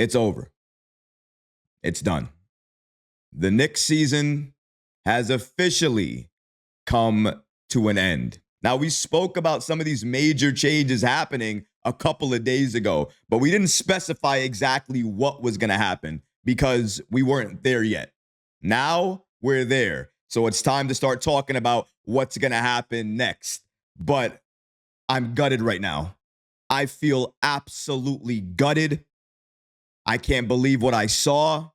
It's over. It's done. The Knicks season has officially come to an end. Now, we spoke about some of these major changes happening a couple of days ago, but we didn't specify exactly what was going to happen because we weren't there yet. Now we're there. So it's time to start talking about what's going to happen next. But I'm gutted right now. I feel absolutely gutted. I can't believe what I saw.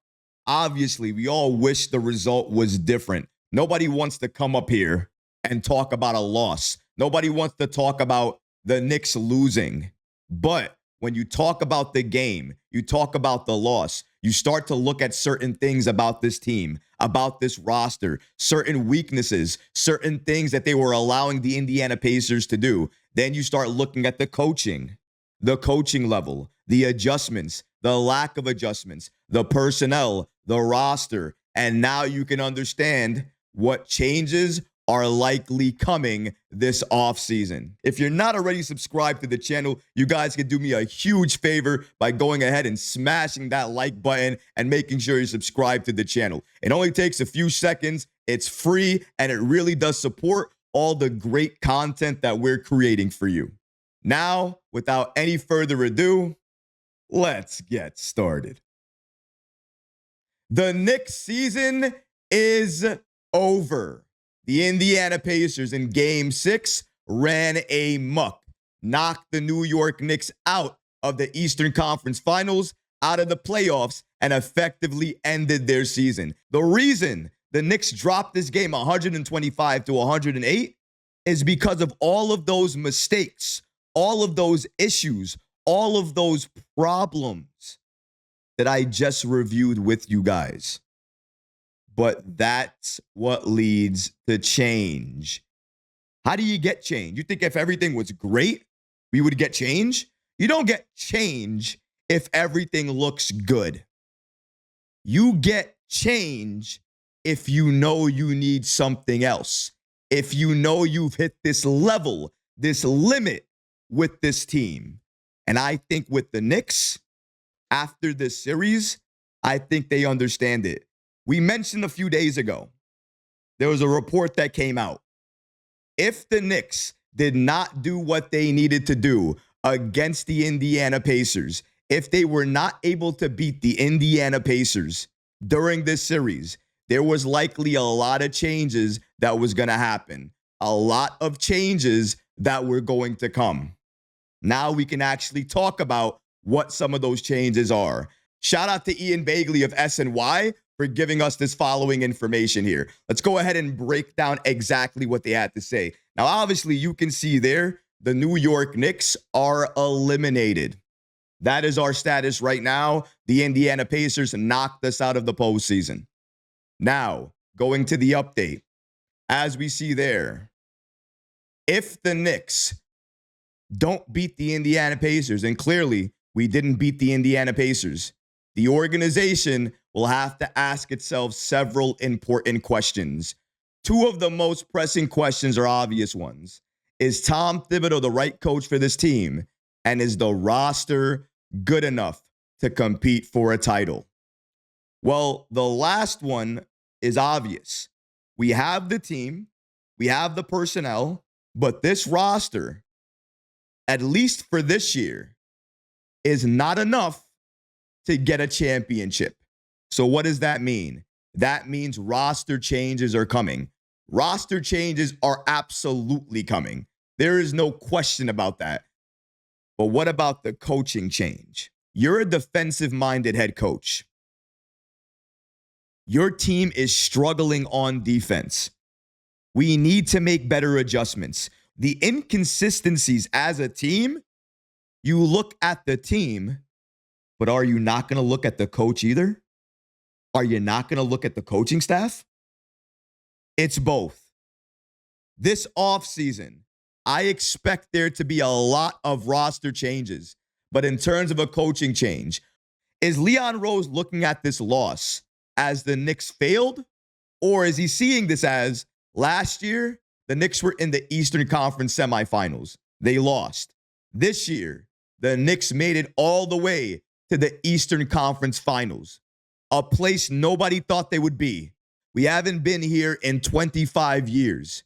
Obviously, we all wish the result was different. Nobody wants to come up here and talk about a loss. Nobody wants to talk about the Knicks losing. But when you talk about the game, you talk about the loss, you start to look at certain things about this team, about this roster, certain weaknesses, certain things that they were allowing the Indiana Pacers to do. Then you start looking at the coaching level, the adjustments, the lack of adjustments, the personnel, the roster. And now you can understand what changes are likely coming this offseason. If you're not already subscribed to the channel, you guys can do me a huge favor by going ahead and smashing that like button and making sure you subscribe to the channel. It only takes a few seconds. It's free, and it really does support all the great content that we're creating for you. Now, without any further ado, let's get started. The Knicks season is over. The Indiana Pacers in Game 6 ran amok, knocked the New York Knicks out of the Eastern Conference Finals, out of the playoffs, and effectively ended their season. The reason the Knicks dropped this game 125 to 108 is because of all of those mistakes, all of those issues, all of those problems that I just reviewed with you guys. But that's what leads to change. How do you get change? You think if everything was great, we would get change? You don't get change if everything looks good. You get change if you know you need something else. If you know you've hit this level, this limit with this team. And I think with the Knicks, after this series, I think they understand it. We mentioned a few days ago, there was a report that came out. If the Knicks did not do what they needed to do against the Indiana Pacers, if they were not able to beat the Indiana Pacers during this series, there was likely a lot of changes that was going to happen. A lot of changes that were going to come. Now we can actually talk about what some of those changes are. Shout out to Ian Bagley of SNY for giving us this following information here. Let's go ahead and break down exactly what they had to say. Now, obviously, you can see there, the New York Knicks are eliminated. That is our status right now. The Indiana Pacers knocked us out of the postseason. Now, going to the update. As we see there, if the Knicks don't beat the Indiana Pacers, and clearly we didn't beat the Indiana Pacers, the organization will have to ask itself several important questions. Two of the most pressing questions are obvious ones. Is Tom Thibodeau the right coach for this team? And is the roster good enough to compete for a title? Well, the last one is obvious. We have the team, we have the personnel, but this roster, at least for this year, is not enough to get a championship. So what does that mean? That means roster changes are coming. Roster changes are absolutely coming. There is no question about that. But what about the coaching change? You're a defensive-minded head coach. Your team is struggling on defense. We need to make better adjustments. The inconsistencies as a team, you look at the team, but are you not going to look at the coach either? Are you not going to look at the coaching staff? It's both. This offseason, I expect there to be a lot of roster changes. But in terms of a coaching change, is Leon Rose looking at this loss as the Knicks failed? Or is he seeing this as last year, the Knicks were in the Eastern Conference semifinals. They lost. This year, the Knicks made it all the way to the Eastern Conference Finals, a place nobody thought they would be. We haven't been here in 25 years.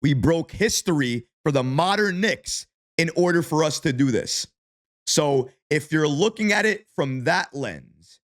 We broke history for the modern Knicks in order for us to do this. So if you're looking at it from that lens,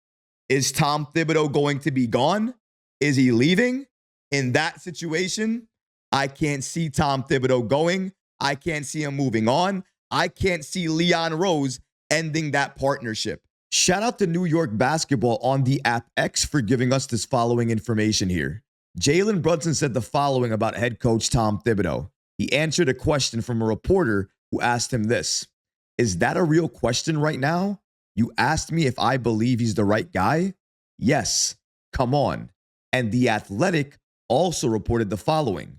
is Tom Thibodeau going to be gone? Is he leaving? In that situation, I can't see Tom Thibodeau going. I can't see him moving on. I can't see Leon Rose ending that partnership. Shout out to New York Basketball on the app X for giving us this following information here. Jalen Brunson said the following about head coach Tom Thibodeau. He answered a question from a reporter who asked him this. Is that a real question right now? You asked me if I believe he's the right guy? Yes, come on. And The Athletic also reported the following.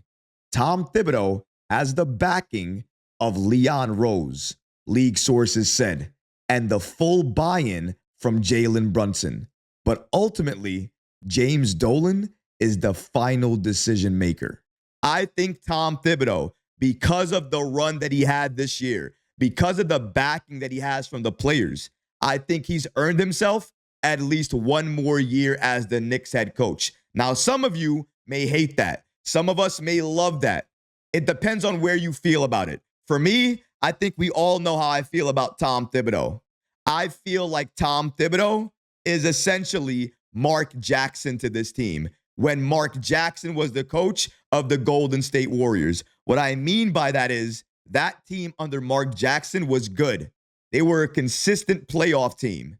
Tom Thibodeau has the backing of Leon Rose, league sources said, and the full buy-in from Jalen Brunson. But ultimately, James Dolan is the final decision maker. I think Tom Thibodeau, because of the run that he had this year, because of the backing that he has from the players, I think he's earned himself at least one more year as the Knicks head coach. Now, some of you may hate that. Some of us may love that. It depends on where you feel about it. For me, I think we all know how I feel about Tom Thibodeau. I feel like Tom Thibodeau is essentially Mark Jackson to this team when Mark Jackson was the coach of the Golden State Warriors. What I mean by that is that team under Mark Jackson was good. They were a consistent playoff team,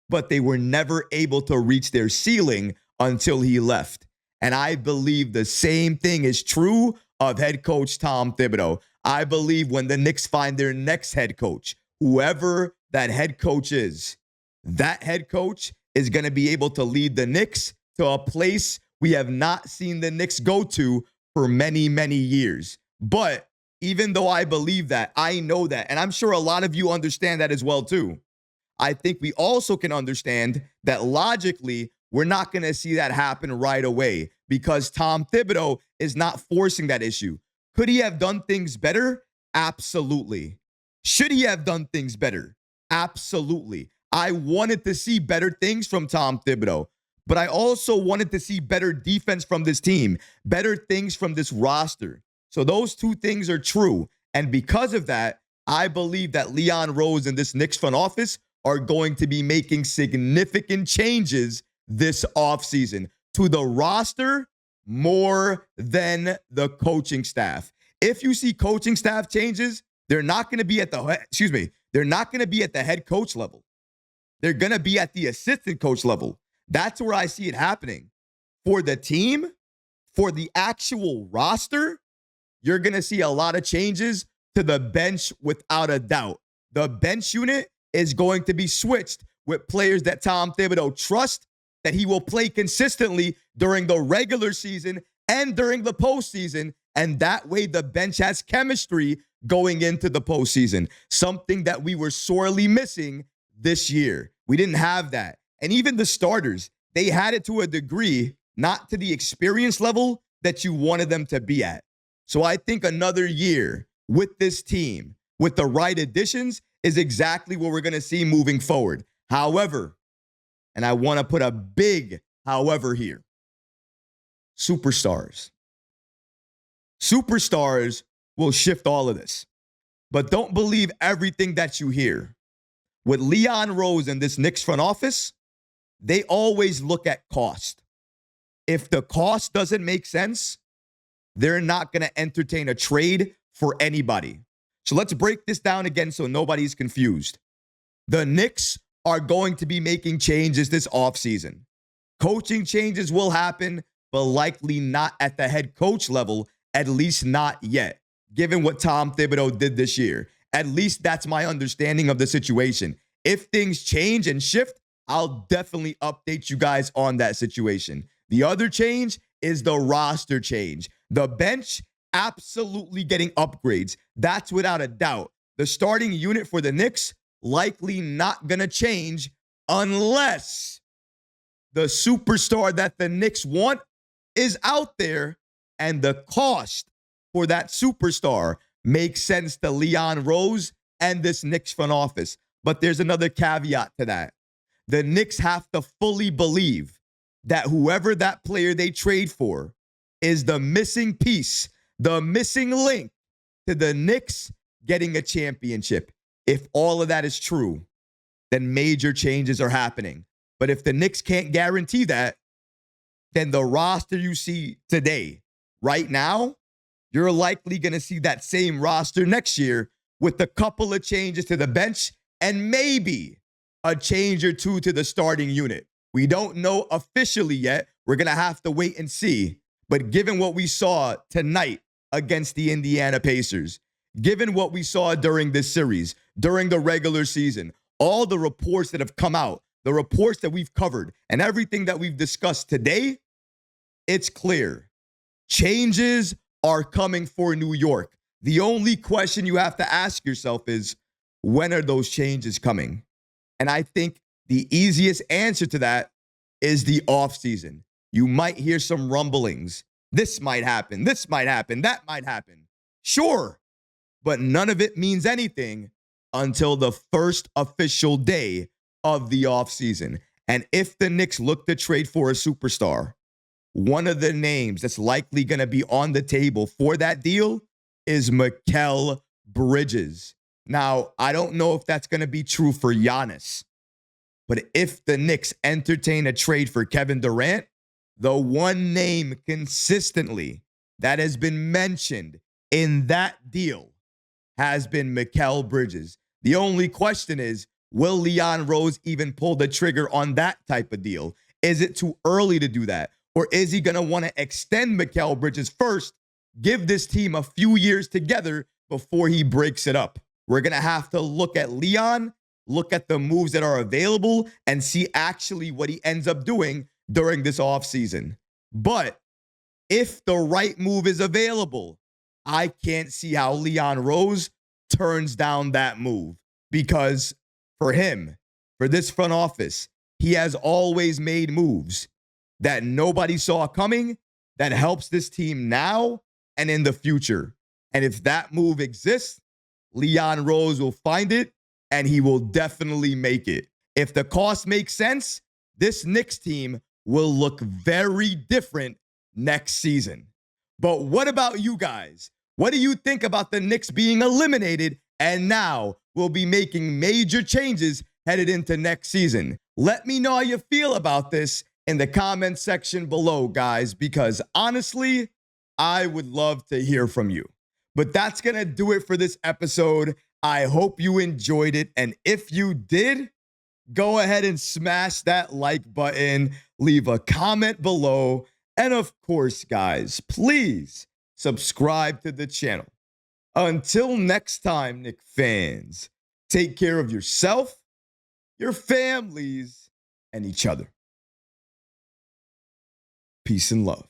but they were never able to reach their ceiling until he left. And I believe the same thing is true of head coach Tom Thibodeau. I believe when the Knicks find their next head coach, whoever that head coach is, that head coach is going to be able to lead the Knicks to a place we have not seen the Knicks go to for many, many years. But even though I believe that, I know that, and I'm sure a lot of you understand that as well too. I think we also can understand that logically, we're not going to see that happen right away because Tom Thibodeau is not forcing that issue. Could he have done things better? Absolutely. Should he have done things better? Absolutely. I wanted to see better things from Tom Thibodeau, but I also wanted to see better defense from this team, better things from this roster. So those two things are true. And because of that, I believe that Leon Rose and this Knicks front office are going to be making significant changes this offseason to the roster more than the coaching staff. If you see coaching staff changes, they're not going to be at they're not going to be at the head coach level. They're going to be at the assistant coach level. That's where I see it happening. For the team, for the actual roster, you're going to see a lot of changes to the bench without a doubt. The bench unit is going to be switched with players that Tom Thibodeau trusts, that he will play consistently during the regular season and during the postseason. And that way the bench has chemistry going into the postseason, something that we were sorely missing this year. We didn't have that. And even the starters, they had it to a degree, not to the experience level that you wanted them to be at. So I think another year with this team, with the right additions, is exactly what we're going to see moving forward. However, and I want to put a big however here, superstars. Superstars will shift all of this. But don't believe everything that you hear. With Leon Rose and this Knicks front office, they always look at cost. If the cost doesn't make sense, they're not going to entertain a trade for anybody. So let's break this down again so nobody's confused. The Knicks are going to be making changes this offseason. Coaching changes will happen, but likely not at the head coach level, at least not yet, given what Tom Thibodeau did this year. At least that's my understanding of the situation. If things change and shift, I'll definitely update you guys on that situation. The other change is the roster change. The bench absolutely getting upgrades. That's without a doubt. The starting unit for the Knicks likely not going to change unless the superstar that the Knicks want is out there and the cost for that superstar makes sense to Leon Rose and this Knicks front office. But there's another caveat to that. The Knicks have to fully believe that whoever that player they trade for is the missing piece, the missing link to the Knicks getting a championship. If all of that is true, then major changes are happening. But if the Knicks can't guarantee that, then the roster you see today, right now, you're likely going to see that same roster next year with a couple of changes to the bench and maybe a change or two to the starting unit. We don't know officially yet. We're going to have to wait and see. But given what we saw tonight against the Indiana Pacers, given what we saw during this series, during the regular season, all the reports that have come out, the reports that we've covered, and everything that we've discussed today, it's clear. Changes are coming for New York. The only question you have to ask yourself is, when are those changes coming? And I think the easiest answer to that is the offseason. You might hear some rumblings. This might happen. This might happen. That might happen. Sure. But none of it means anything until the first official day of the offseason. And if the Knicks look to trade for a superstar, one of the names that's likely going to be on the table for that deal is Mikal Bridges. Now, I don't know if that's going to be true for Giannis, but if the Knicks entertain a trade for Kevin Durant, the one name consistently that has been mentioned in that deal has been Mikal Bridges. The only question is, will Leon Rose even pull the trigger on that type of deal? Is it too early to do that? Or is he going to want to extend Mikal Bridges first, give this team a few years together before he breaks it up? We're going to have to look at Leon, look at the moves that are available, and see actually what he ends up doing during this offseason. But if the right move is available, I can't see how Leon Rose turns down that move, because for him, for this front office, he has always made moves that nobody saw coming that helps this team now and in the future. And if that move exists, Leon Rose will find it and he will definitely make it. If the cost makes sense, this Knicks team will look very different next season. But what about you guys? What do you think about the Knicks being eliminated and now we'll be making major changes headed into next season? Let me know how you feel about this in the comment section below, guys, because honestly, I would love to hear from you. But that's going to do it for this episode. I hope you enjoyed it. And if you did, go ahead and smash that like button, leave a comment below. And of course, guys, please subscribe to the channel. Until next time, Knick fans, take care of yourself, your families, and each other. Peace and love.